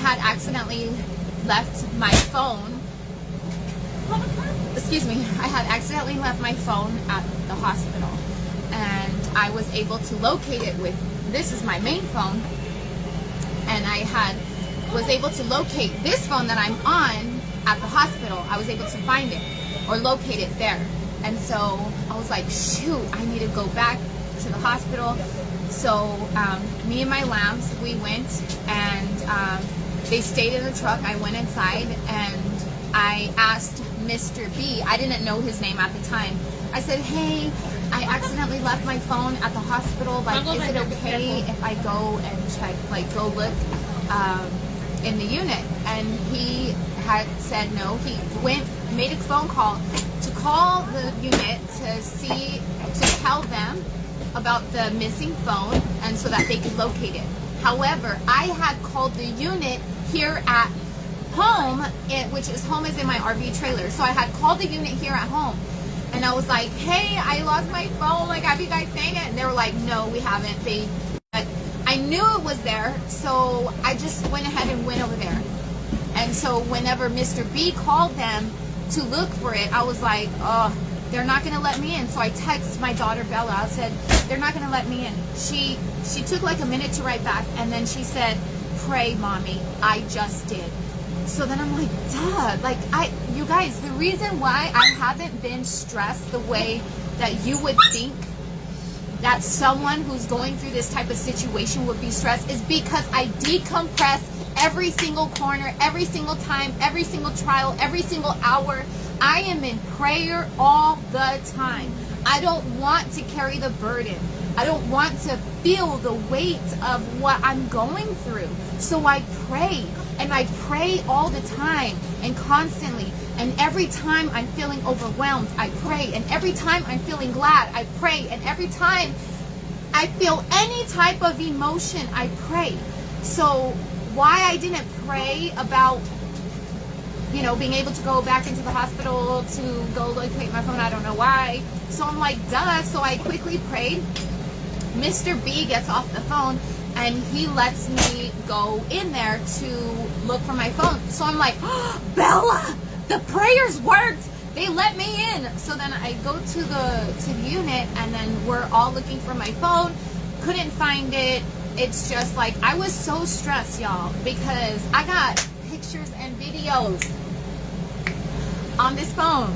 had accidentally left my phone. Excuse me. I had accidentally left my phone at the hospital, and I was able to locate it with, this is my main phone, and I was able to locate this phone that I'm on at the hospital. I was able to find it or locate it there. And so I was like, shoot, I need to go back to the hospital. So me and my lambs, we went, and they stayed in the truck. I went inside and I asked Mr. B, I didn't know his name at the time. I said, hey, I accidentally left my phone at the hospital. Like, is it okay if I go and check, like go look in the unit? And he had said no. He made a phone call to call the unit to tell them about the missing phone, and so that they could locate it. However, I had called the unit here at home, which is home is in my RV trailer. So I had called the unit here at home, and I was like, hey, I lost my phone. Like, have you guys seen it? And they were like, no, we haven't. But I knew it was there, so I just went ahead and went over there. And so whenever Mr. B called them to look for it, I was like, oh, they're not going to let me in. So I texted my daughter Bella. I said, they're not going to let me in. She took like a minute to write back, and then she said, pray, mommy, I just did. So then I'm like, duh, like you guys, the reason why I haven't been stressed the way that you would think that someone who's going through this type of situation would be stressed is because I decompress every single corner, every single time, every single trial, every single hour. I am in prayer all the time. I don't want to carry the burden. I don't want to feel the weight of what I'm going through. So I pray, and I pray all the time and constantly. And every time I'm feeling overwhelmed, I pray. And every time I'm feeling glad, I pray. And every time I feel any type of emotion, I pray. So why I didn't pray about, you know, being able to go back into the hospital to go locate my phone, I don't know why. So I'm like, duh. So I quickly prayed. Mr. B gets off the phone, and he lets me go in there to look for my phone. So I'm like, oh, Bella, the prayers worked. They let me in. So then I go to the unit, and then we're all looking for my phone. Couldn't find it. It's just like, I was so stressed, y'all, because I got pictures and videos on this phone.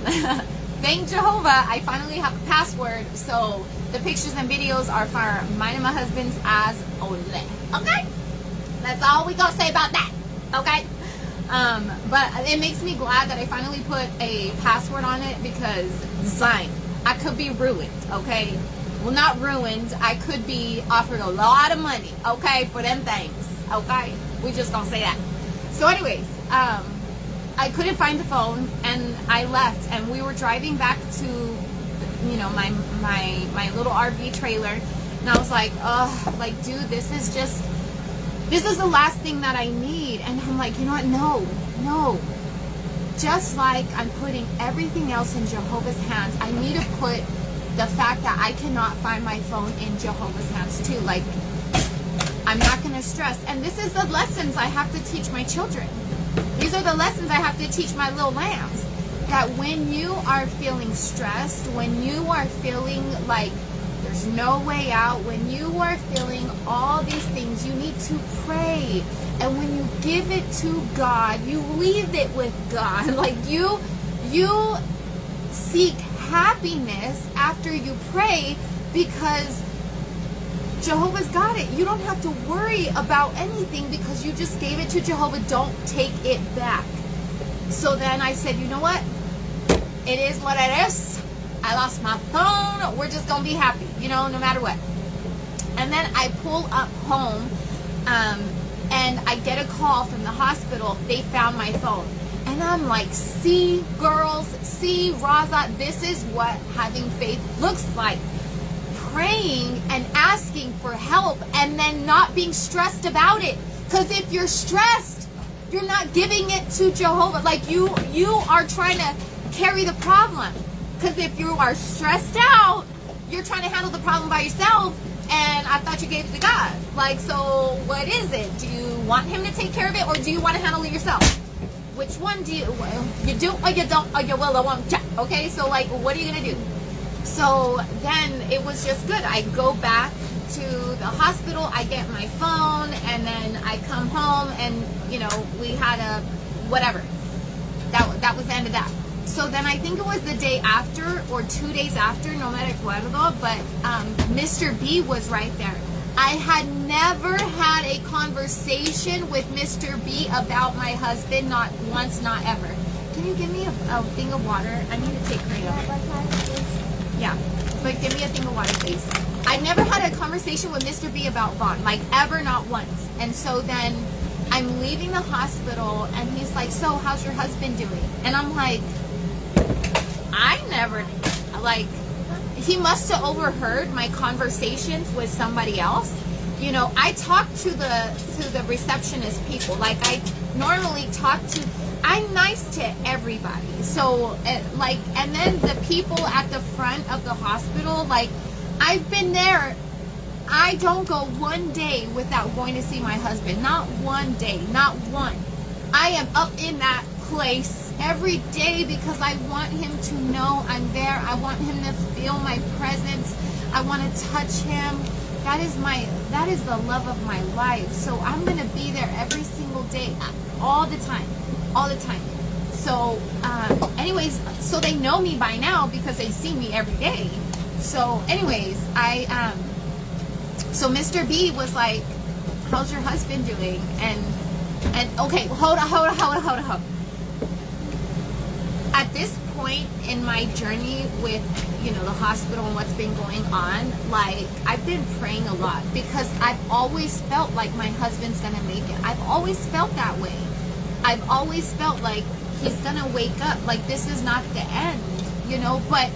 Thank Jehovah, I finally have a password. So the pictures and videos are for mine and my husband's as only. Okay? That's all we gonna say about that. Okay? But it makes me glad that I finally put a password on it, because design, I could be ruined, okay? Well, not ruined. I could be offered a lot of money, okay, for them things, okay? We just gonna say that. So anyways, I couldn't find the phone, and I left, and we were driving back to, you know, my little RV trailer, and I was like, oh, like, dude, this is the last thing that I need. And I'm like, you know what, no, just like I'm putting everything else in Jehovah's hands, I need to put the fact that I cannot find my phone in Jehovah's hands too. Like, I'm not going to stress. And this is the lessons I have to teach my children. These are the lessons I have to teach my little lambs. That when you are feeling stressed, when you are feeling like there's no way out, when you are feeling all these things, you need to pray. And when you give it to God, you leave it with God. Like, you seek happiness after you pray, because Jehovah's got it. You don't have to worry about anything, because you just gave it to Jehovah. Don't take it back. So then I said, you know what? It is what it is. I lost my phone. We're just going to be happy, you know, no matter what. And then I pull up home, and I get a call from the hospital. They found my phone. And I'm like, see, girls, see, Raza, this is what having faith looks like. Praying and asking for help, and then not being stressed about it. Because if you're stressed, you're not giving it to Jehovah. Like, you are trying to carry the problem. Because if you are stressed out, you're trying to handle the problem by yourself. and I thought you gave it to God. Like, so what is it? Do you want him to take care of it, or do you want to handle it yourself? Which one do you do, or you don't, or you will or won't? Okay, so like, what are you gonna do? So then it was just good. I go back to the hospital, I get my phone, and then I come home, and you know, we had a whatever. That was the end of that. So then I think it was the day after or 2 days after, no me recuerdo, but Mr. B was right there. I had never had a conversation with Mr. B about my husband, not once, not ever. Can you give me a thing of water? I need to take Kratom. Yeah, but give me a thing of water, please. I never had a conversation with Mr. B about Vaughn, like ever, not once. And so then I'm leaving the hospital, and he's like, so how's your husband doing? And I'm like, I never, like, he must have overheard my conversations with somebody else. You know, I talk to the receptionist people. Like, I normally talk to, I'm nice to everybody. So, like, and then the people at the front of the hospital, like, I've been there. I don't go one day without going to see my husband. Not one day, not one. I am up in that place every day because I want him to know I'm there. I want him to feel my presence. I want to touch him. That is the love of my life. So I'm going to be there every single day, all the time. So anyways, so they know me by now because they see me every day. So anyways, so Mr. B was like, how's your husband doing? And okay, hold on. At this point in my journey with, you know, the hospital and what's been going on, like, I've been praying a lot because I've always felt like my husband's gonna make it. I've always felt that way. I've always felt like he's gonna wake up, like this is not the end, you know, but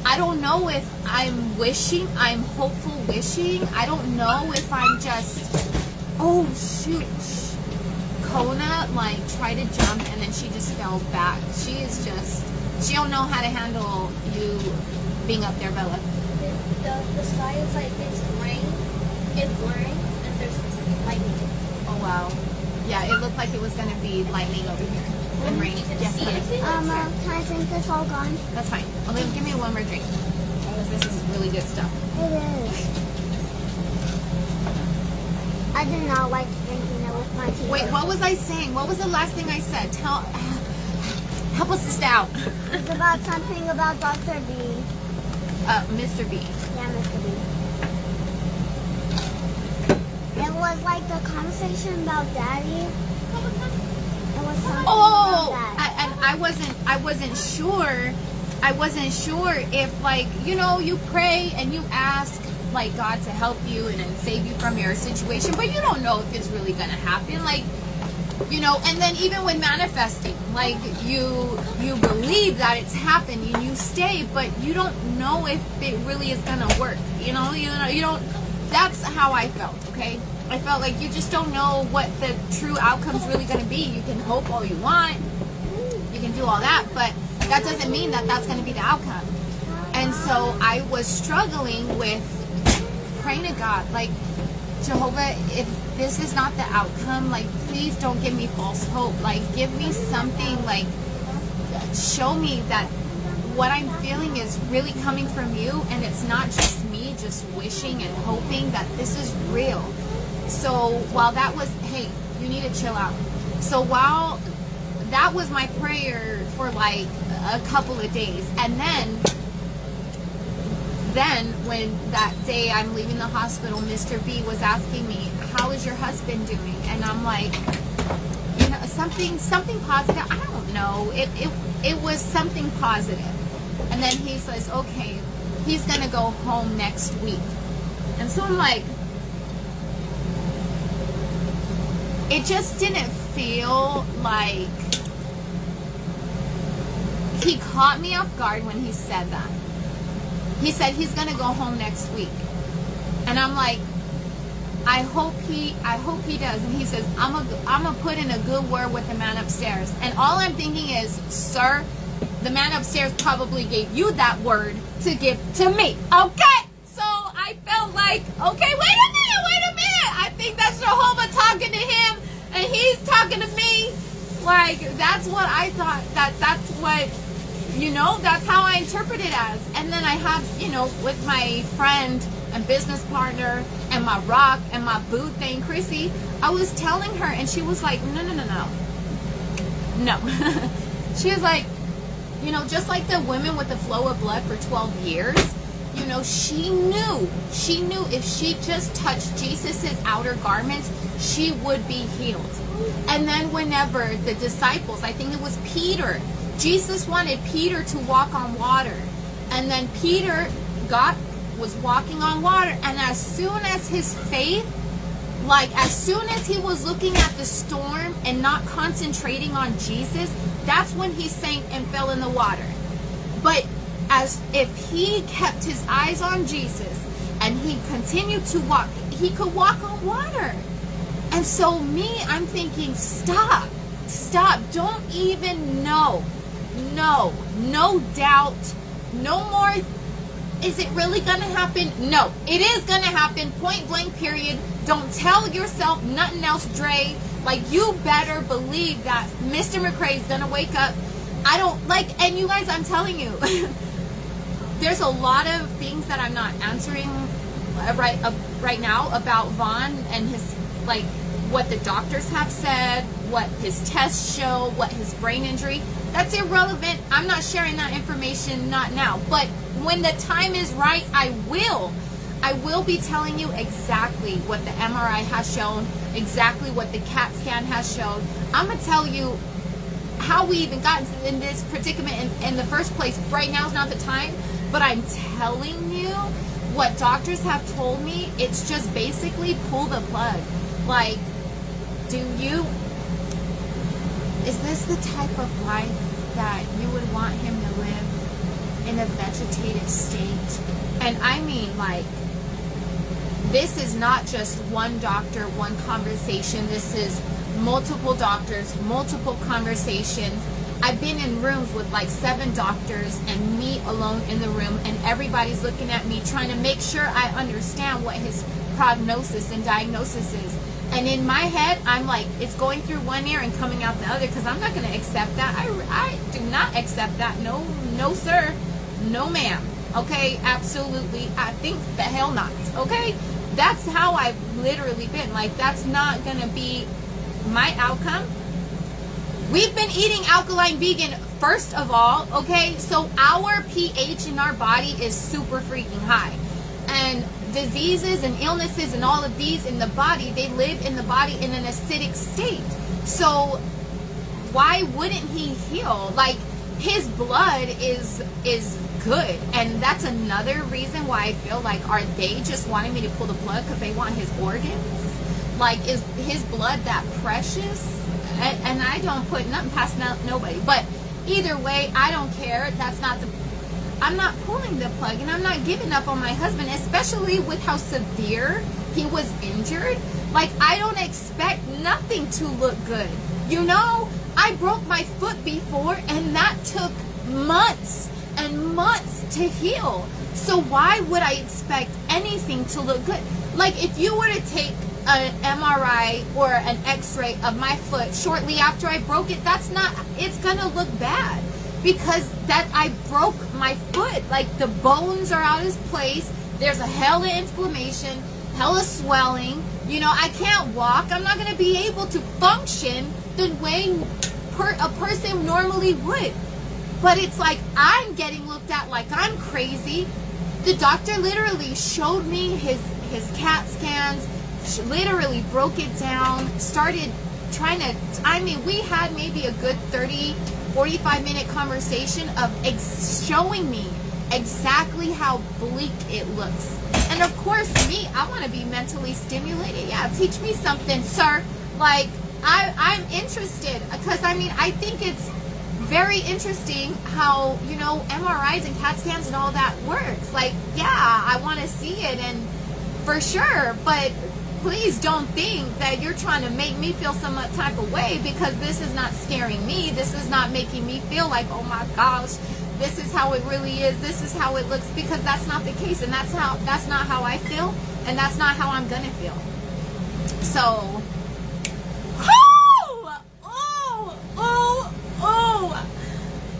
I don't know if I'm wishing, I'm hopeful wishing. I don't know if I'm just, oh shoot. Kona like tried to jump and then she just fell back. She don't know how to handle you being up there, Bella. The sky is like, it's blurring, and there's lightning. Oh wow. Yeah, it looked like it was gonna be lightning over here and rain. Yes, Can I drink this all gone? that's fine. Olivia, give me one more drink. This is really good stuff. It is. I do not like drinking it with my teeth. Wait, what was I saying? What was the last thing I said? Help us this out. It's about something about Dr. B. Mr. B. Yeah, Mr. B. It was like the conversation about Daddy. It was something about that. And I wasn't sure if, like, you know, you pray and you ask like God to help you and save you from your situation, but you don't know if it's really gonna happen, like, you know. And then even when manifesting, like, you believe that it's happening, you stay, but you don't know if it really is gonna work, you know, you don't. That's how I felt. Okay, I felt like you just don't know what the true outcome's really gonna be. You can hope all you want, you can do all that, but that doesn't mean that that's gonna be the outcome. And so I was struggling with praying to God, like, Jehovah, if this is not the outcome, like, please don't give me false hope. Like, give me something, like, show me that what I'm feeling is really coming from you, and it's not just me just wishing and hoping that this is real. So while that was, hey, you need to chill out. So while that was my prayer for like a couple of days, and then when that day I'm leaving the hospital, Mr. B was asking me, how is your husband doing? And I'm like, you know, something positive. I don't know. It was something positive. And then he says, okay, he's gonna go home next week. And so I'm like, it just didn't feel like, he caught me off guard when he said that. He said he's gonna go home next week, and I'm like, I hope he does. And he says, I'm gonna put in a good word with the man upstairs. And all I'm thinking is, sir, the man upstairs probably gave you that word to give to me. Okay, so I felt like like, okay, wait a minute. I think that's Jehovah talking to him, and he's talking to me. Like, that's what I thought. That's what, that's how I interpret it as. And then I have, with my friend and business partner and my rock and my boo thing, Chrissy, I was telling her, and she was like, no. She was like, just like the women with the flow of blood for 12 years, she knew if she just touched Jesus's outer garments, she would be healed. And then whenever the disciples, I think it was Peter, Jesus wanted Peter to walk on water. And then Peter was walking on water. And as soon as his faith, as soon as he was looking at the storm and not concentrating on Jesus, that's when he sank and fell in the water. But as if he kept his eyes on Jesus and he continued to walk, he could walk on water. And so I'm thinking, stop, don't even no doubt, no more, is it really going to happen? No, it is going to happen, point blank, period. Don't tell yourself nothing else, Dre. You better believe that Mr. McCray's going to wake up. And you guys, I'm telling you, there's a lot of things that I'm not answering right now about Vaughn and his, what the doctors have said, what his tests show, what his brain injury. That's irrelevant. I'm not sharing that information, not now. But when the time is right, I will be telling you exactly what the MRI has shown, exactly what the CAT scan has shown. I'm going to tell you how we even got in this predicament in the first place. Right now is not the time, but I'm telling you what doctors have told me. It's just basically pull the plug. Is this the type of life that you would want him to live in a vegetative state? And I mean, this is not just one doctor, one conversation. This is multiple doctors, multiple conversations. I've been in rooms with 7 doctors and me alone in the room, and everybody's looking at me trying to make sure I understand what his prognosis and diagnosis is. And in my head, I'm like, it's going through one ear and coming out the other, because I'm not going to accept that. I do not accept that. No, sir. No, ma'am. Okay, absolutely. I think the hell not. Okay, that's how I've literally been. That's not going to be my outcome. We've been eating alkaline vegan, first of all, okay? So our pH in our body is super freaking high. And diseases and illnesses and all of these in the body, they live in the body in an acidic state. So why wouldn't he heal? His blood is good. And that's another reason why I feel are they just wanting me to pull the plug because they want his organs? Is his blood that precious? And I don't put nothing past nobody. But either way, I don't care. I'm not pulling the plug, and I'm not giving up on my husband, especially with how severe he was injured. I don't expect nothing to look good. I broke my foot before, and that took months and months to heal. So why would I expect anything to look good? If you were to take an MRI or an x-ray of my foot shortly after I broke it, it's gonna look bad, because I broke my foot. The bones are out of place, there's a hell of inflammation, hell of swelling, I can't walk, I'm not gonna be able to function the way a person normally would. But it's I'm getting looked at like I'm crazy. The doctor literally showed me his CAT scans, literally broke it down, started trying to, we had maybe a good 45-minute conversation of showing me exactly how bleak it looks. And of course, I want to be mentally stimulated. Yeah, teach me something, sir. I'm interested, because I think it's very interesting how, MRIs and CAT scans and all that works. Yeah, I want to see it, and for sure, but please don't think that you're trying to make me feel some type of way, because this is not scaring me. This is not making me feel oh my gosh, this is how it really is, this is how it looks, because that's not the case, and that's not how I feel, and that's not how I'm gonna feel. So,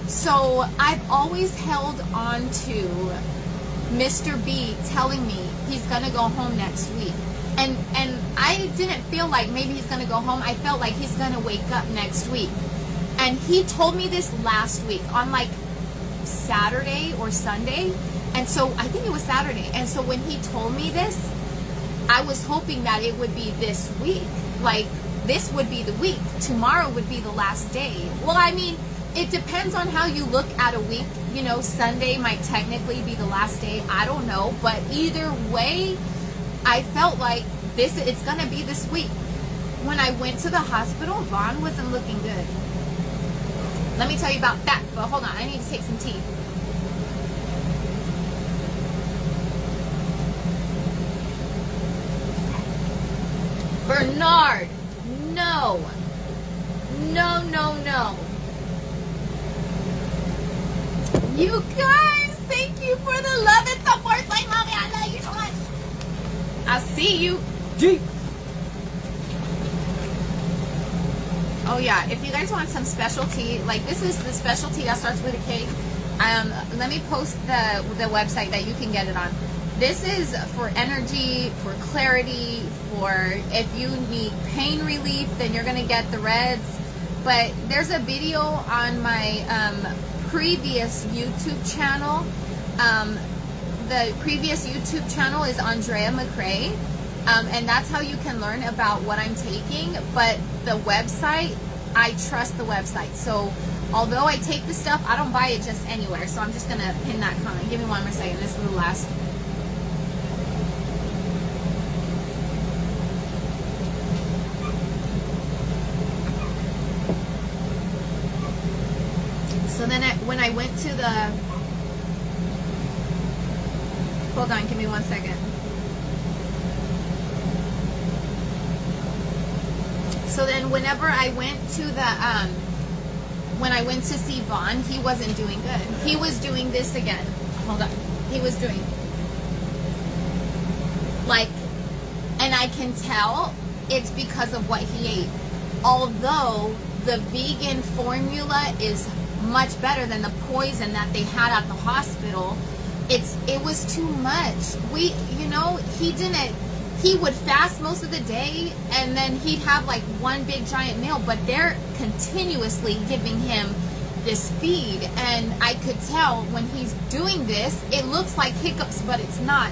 so I've always held on to Mr. B telling me he's gonna go home next week. And I didn't feel like maybe he's gonna go home. I felt like he's gonna wake up next week. And he told me this last week on like Saturday or Sunday. And so I think it was Saturday. And so when he told me this, I was hoping that it would be this week. Like, this would be the week. Tomorrow would be the last day. Well, I mean, it depends on how you look at a week. You know, Sunday might technically be the last day. I don't know. But either way, I felt like it's going to be this week. When I went to the hospital, Vaughn wasn't looking good. Let me tell you about that. But hold on, I need to take some tea. Bernard, no. No, no, no. You guys, thank you for the love and support. Say, Mommy, I love you so much. I see you. Deep. Oh yeah, if you guys want some specialty, like this is the specialty that starts with a K. Let me post the website that you can get it on. This is for energy, for clarity, for if you need pain relief, then you're gonna get the reds. But there's a video on my previous YouTube channel. The previous YouTube channel is Andrea McCray, and that's how you can learn about what I'm taking. But the website, I trust the website. So although I take the stuff, I don't buy it just anywhere. So I'm just gonna pin that comment. Give me one more second. This is the last. So then when I went to the, hold on, give me 1 second. So then whenever I went to the, when I went to see Vaughn, he wasn't doing good. He was doing this again. Hold on. He was doing, like, and I can tell it's because of what he ate. Although the vegan formula is much better than the poison that they had at the hospital, it was too much. He would fast most of the day, and then he'd have like one big giant meal, but they're continuously giving him this feed, and I could tell when he's doing this, it looks like hiccups, but it's not.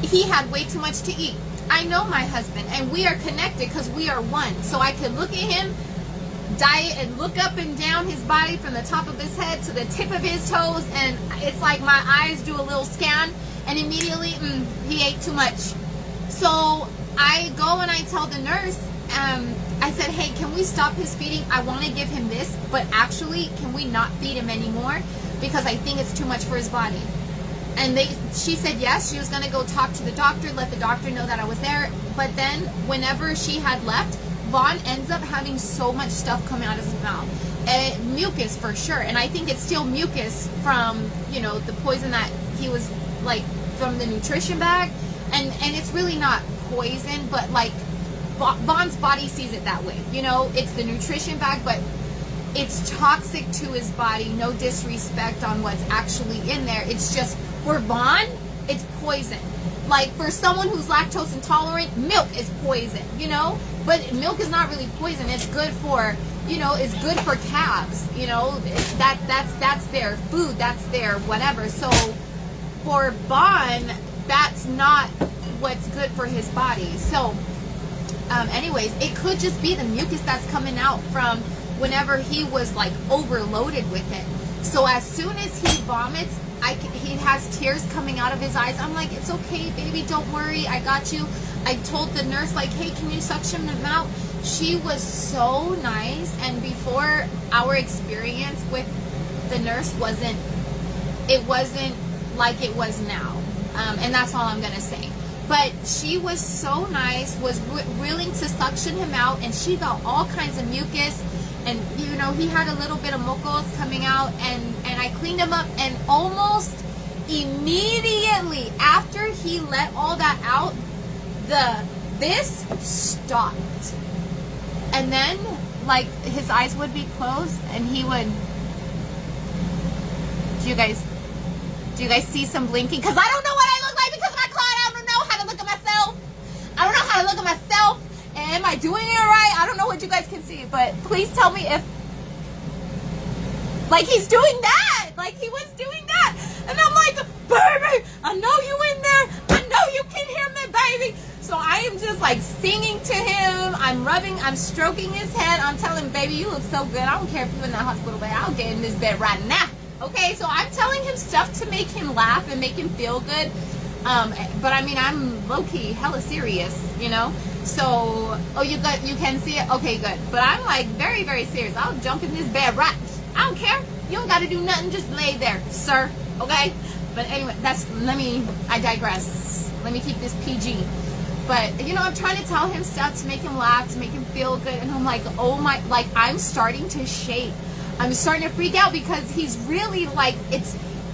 He had way too much to eat. I know my husband, and we are connected because we are one. So I could look at him diet and look up and down his body from the top of his head to the tip of his toes, and it's like my eyes do a little scan, and immediately he ate too much. So I go and I tell the nurse, I said, hey, can we stop his feeding? I want to give him this, but actually, can we not feed him anymore? Because I think it's too much for his body. And she said yes, she was going to go talk to the doctor, let the doctor know that I was there. But then whenever she had left, Vaughn ends up having so much stuff coming out of his mouth. Mucus for sure. And I think it's still mucus from, the poison that he was, like, from the nutrition bag. And it's really not poison, but, like, Vaughn's body sees it that way. It's the nutrition bag, but it's toxic to his body. No disrespect on what's actually in there. It's just, for Vaughn, it's poison. Like, for someone who's lactose intolerant, milk is poison, But milk is not really poison. It's good for, it's good for calves, That's their food. That's their whatever. So, for Vaughn, that's not what's good for his body. So, anyways, it could just be the mucus that's coming out from whenever he was, like, overloaded with it. So as soon as he vomits, he has tears coming out of his eyes. I'm like, it's okay, baby, don't worry, I got you. I told the nurse, like, hey, can you suction them out? She was so nice, and before, our experience with the nurse wasn't like it was now. And that's all I'm gonna say. But she was so nice, was willing to suction him out, and she got all kinds of mucus, and you know, he had a little bit of mocos coming out, and I cleaned him up, and almost immediately after he let all that out, this stopped. And then, like, his eyes would be closed, and he would. Do you guys see some blinking? Because I don't know what I look like because of my cloud. I don't know how to look at myself. I don't know how to look at myself. Am I doing it right? I don't know what you guys can see, but please tell me if, like, he's doing that. Like, he was doing that. And I'm like, baby, I know you in there. I know you can hear me, baby. So I am just like singing to him. I'm stroking his head. I'm telling him, baby, you look so good. I don't care if you're in that hospital bed. I'll get in this bed right now. Okay, so I'm telling him stuff to make him laugh and make him feel good. But I mean, I'm low-key hella serious, you know? So, oh, you can see it? Okay, good. But I'm like very, very serious. I'll jump in this bed right. I don't care. You don't got to do nothing. Just lay there, sir. Okay? But anyway, I digress. Let me keep this PG. But, you know, I'm trying to tell him stuff to make him laugh, to make him feel good. And I'm like, oh my, like, I'm starting to shake. I'm starting to freak out because he's really like,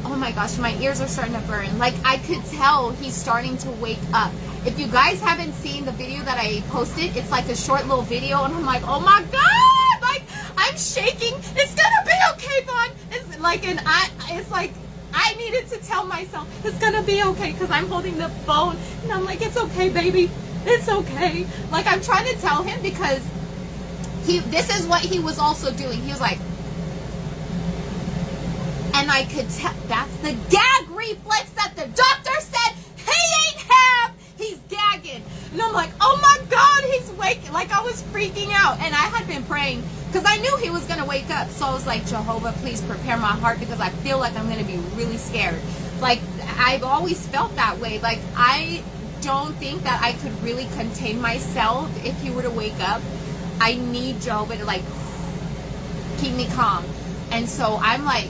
oh my gosh, my ears are starting to burn. Like, I could tell he's starting to wake up. If you guys haven't seen the video that I posted, it's like a short little video, and I'm like, oh my God, like, I'm shaking. It's gonna be okay, Vaughn. It's like, I needed to tell myself, it's gonna be okay, because I'm holding the phone, and I'm like, it's okay, baby. It's okay. Like, I'm trying to tell him because this is what he was also doing. He was like, and I could tell, that's the gag reflex that the doctor said he ain't have. He's gagging. And I'm like, oh my God, he's waking. Like, I was freaking out. And I had been praying because I knew he was going to wake up. So I was like, Jehovah, please prepare my heart because I feel like I'm going to be really scared. Like, I've always felt that way. Like, I don't think that I could really contain myself if he were to wake up. I need Jehovah to, like, keep me calm. And so I'm like,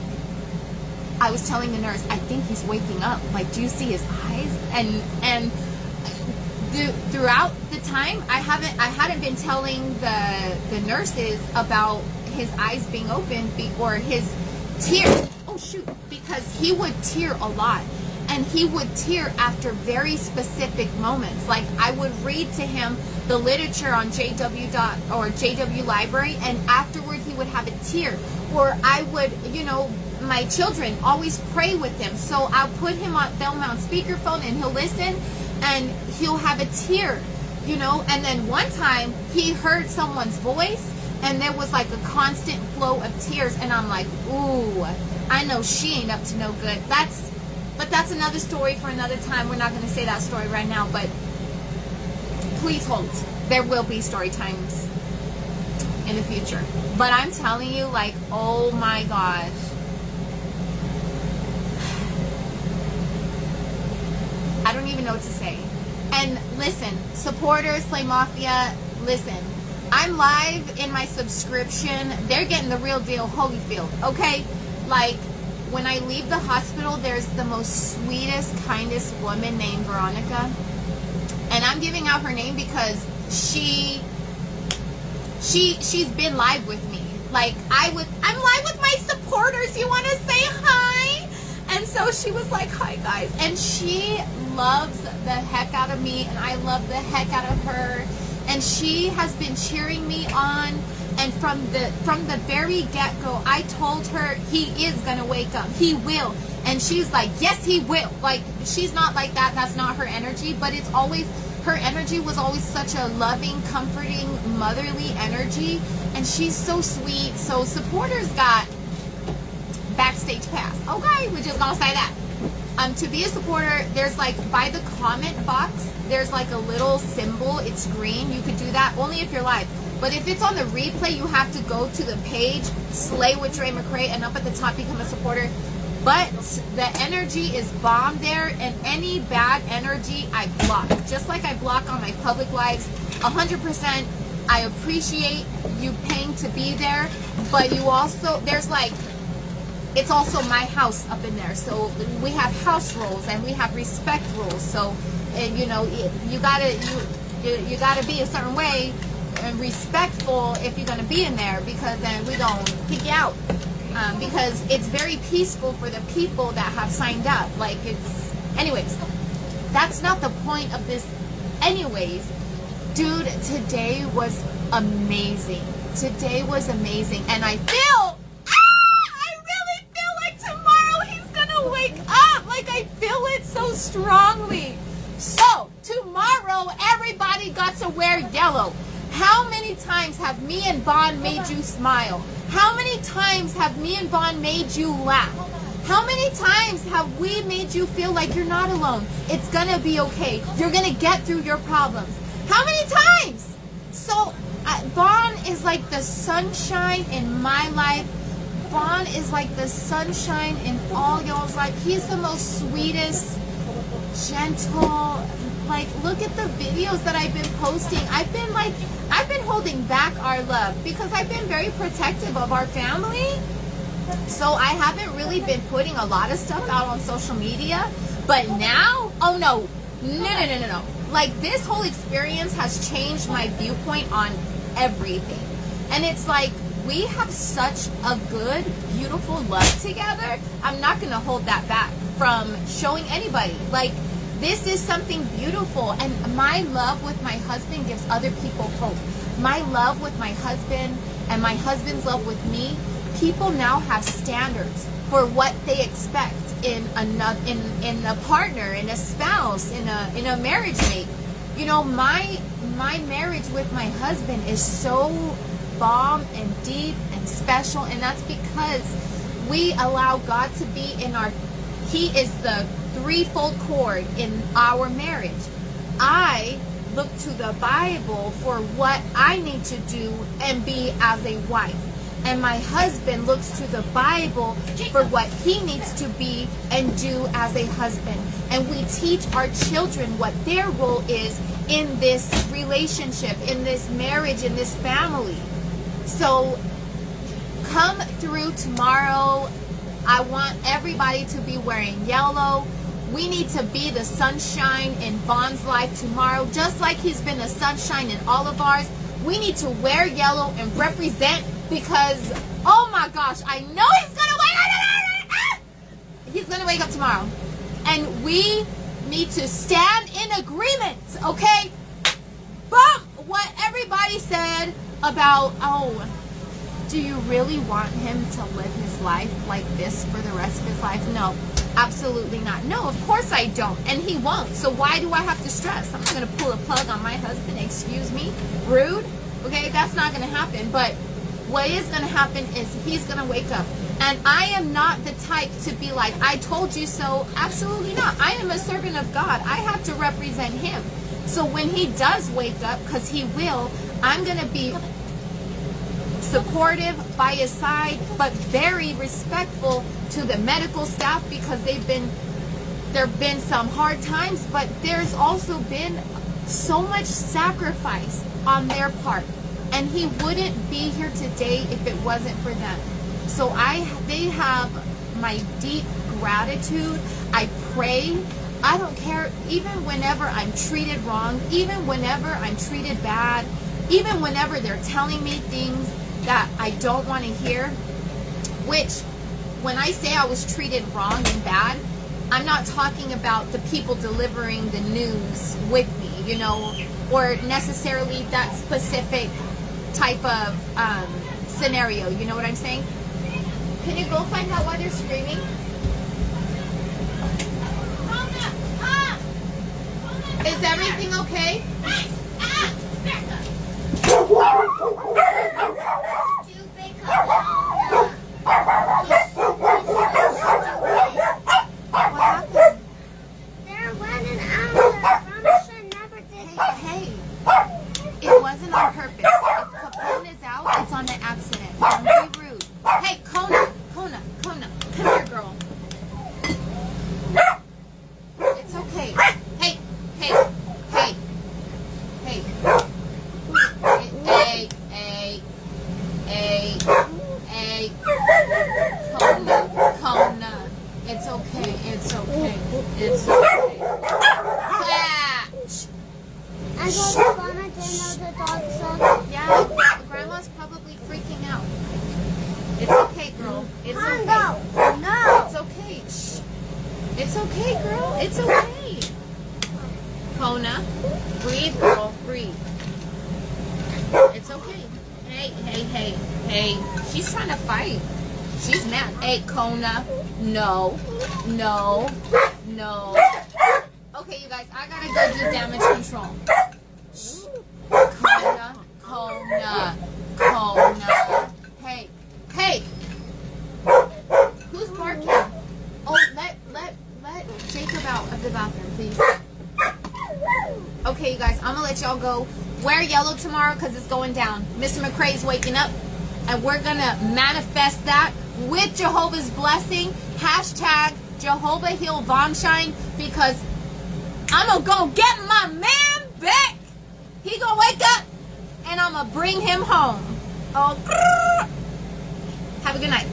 I was telling the nurse, I think he's waking up. Like, do you see his eyes? And throughout the time, I hadn't been telling the nurses about his eyes being open or his tears. Oh shoot, because he would tear a lot, and he would tear after very specific moments. Like, I would read to him the literature on JW Library, and afterward he would have a tear. Or I would, you know, my children always pray with him, so I'll put him on speakerphone, and he'll listen, and he'll have a tear, you know. And then one time he heard someone's voice, and there was like a constant flow of tears, and I'm like, ooh, I know she ain't up to no good. But that's another story for another time. We're not going to say that story right now, but please hold. There will be story times in the future. But I'm telling you, like, oh my gosh. I don't even know what to say. And listen, supporters, Slay Mafia, listen. I'm live in my subscription. They're getting the real deal, Holyfield, okay? Like, when I leave the hospital, there's the most sweetest, kindest woman named Veronica. And I'm giving out her name because she's been live with me. Like, I'm live with my supporters. You want to say hi? And so she was like, hi guys. And she loves the heck out of me, and I love the heck out of her. And she has been cheering me on. And from the very get-go, I told her he is gonna wake up. He will. And she's like, yes, he will. Like, she's not like that. That's not her energy. But it's always, her energy was always such a loving, comforting, motherly energy. And she's so sweet. So supporters got backstage pass. Okay, we're just gonna say that. To be a supporter, there's like, by the comment box, there's like a little symbol. It's green. You could do that only if you're live. But if it's on the replay, you have to go to the page, Slay with Dre McCray, and up at the top, become a supporter. But the energy is bomb there, and any bad energy, I block. Just like I block on my public lives, 100%. I appreciate you paying to be there, but you also, there's like, it's also my house up in there. So we have house rules, and we have respect rules. So and you know, you gotta be a certain way and respectful if you're gonna be in there, because then we gonna kick you out. Because it's very peaceful for the people that have signed up. Like, it's, anyways, that's not the point of this. Anyways, dude, today was amazing. Today was amazing, and I really feel like tomorrow he's gonna wake up. Like, I feel it so strongly. So tomorrow, everybody got to wear yellow. How many times have me and Vaughn made you smile? How many times have me and Vaughn made you laugh? How many times have we made you feel like you're not alone? It's gonna be okay. You're gonna get through your problems. How many times? So Vaughn is like the sunshine in my life. Vaughn is like the sunshine in all y'all's life. He's the most sweetest, gentle. Like, look at the videos that I've been posting. I've been holding back our love because I've been very protective of our family. So I haven't really been putting a lot of stuff out on social media. But now, oh no. Like, this whole experience has changed my viewpoint on everything. And it's like, we have such a good, beautiful love together. I'm not going to hold that back from showing anybody. Like, this is something beautiful, and my love with my husband gives other people hope. My love with my husband and my husband's love with me, people now have standards for what they expect in a partner, in a spouse, in a marriage mate. You know, my marriage with my husband is so bomb and deep and special, and that's because we allow God to be in our, He is the threefold cord in our marriage. I look to the Bible for what I need to do and be as a wife. And my husband looks to the Bible for what he needs to be and do as a husband. And we teach our children what their role is in this relationship, in this marriage, in this family. So come through tomorrow. I want everybody to be wearing yellow. We need to be the sunshine in Vaughn's life tomorrow, just like he's been the sunshine in all of ours. We need to wear yellow and represent, because, oh my gosh, I know he's going to wake up. He's going to wake up tomorrow. And we need to stand in agreement, okay? But what everybody said about, oh, do you really want him to live his life like this for the rest of his life? No, absolutely not. No, of course I don't. And he won't. So why do I have to stress? I'm not going to pull a plug on my husband. Excuse me. Rude. Okay, that's not going to happen. But what is going to happen is he's going to wake up. And I am not the type to be like, I told you so. Absolutely not. I am a servant of God. I have to represent him. So when he does wake up, because he will, I'm going to be supportive by his side, but very respectful to the medical staff, because there have been some hard times, but there's also been so much sacrifice on their part, and he wouldn't be here today if it wasn't for them. So they have my deep gratitude. I pray. I don't care, even whenever I'm treated wrong, even whenever I'm treated bad, even whenever they're telling me things that I don't want to hear, which, when I say I was treated wrong and bad, I'm not talking about the people delivering the news with me, you know, or necessarily that specific type of scenario, you know what I'm saying? Can you go find out why they're screaming? Is everything okay? What happened? They're running out. The function never did. Hey, it wasn't on purpose. If Capone is out, it's on an accident. Don't be rude. Hey, Kona, come here, girl. It's okay. Hey. okay, girl. It's okay. Kona, breathe, girl. Breathe. It's okay. Hey. She's trying to fight. She's mad. Hey, Kona. No. Okay, you guys, I gotta go do damage control. Shh. Kona. Hey. Who's barking? Oh, let Jacob out of the bathroom, please. Okay, you guys, I'm gonna let y'all go. Wear yellow tomorrow because it's going down. Mr. McCray's waking up, and we're gonna manifest that with Jehovah's blessing. Hashtag Jehovah Heal Bonshine, because I'm gonna go get my man back. He gonna wake up, and I'm gonna bring him home. Oh, have a good night.